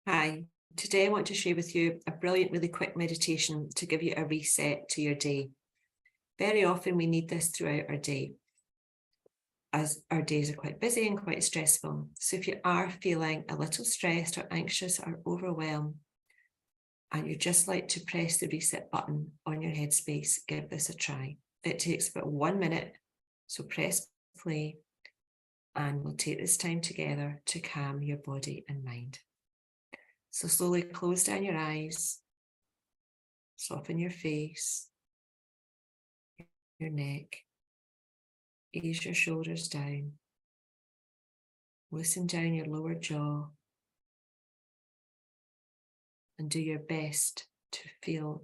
Hi, today I want to share with you a brilliant, really quick meditation to give you a reset to your day. Very often we need this throughout our day, as our days are quite busy and quite stressful. So if you are feeling a little stressed or anxious or overwhelmed, and you'd just like to press the reset button on your headspace, give this a try. It takes about 1 minute, so press play, and we'll take this time together to calm your body and mind. So slowly close down your eyes, soften your face, your neck, ease your shoulders down, loosen down your lower jaw, and do your best to feel,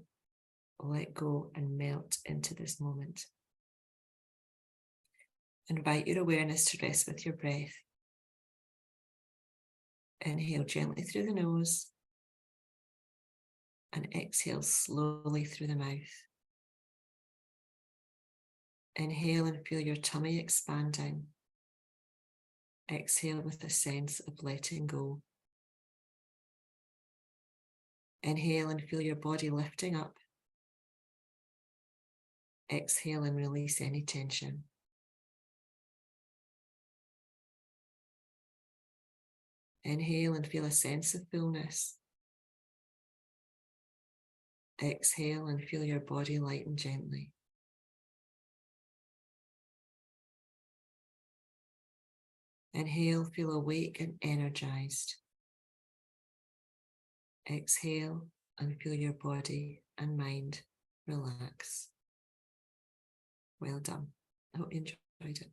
let go, and melt into this moment. Invite your awareness to rest with your breath. Inhale gently through the nose and exhale slowly through the mouth. Inhale and feel your tummy expanding. Exhale with a sense of letting go. Inhale and feel your body lifting up. Exhale and release any tension. Inhale and feel a sense of fullness. Exhale and feel your body lighten gently. Inhale, feel awake and energized. Exhale and feel your body and mind relax. Well done. I hope you enjoyed it.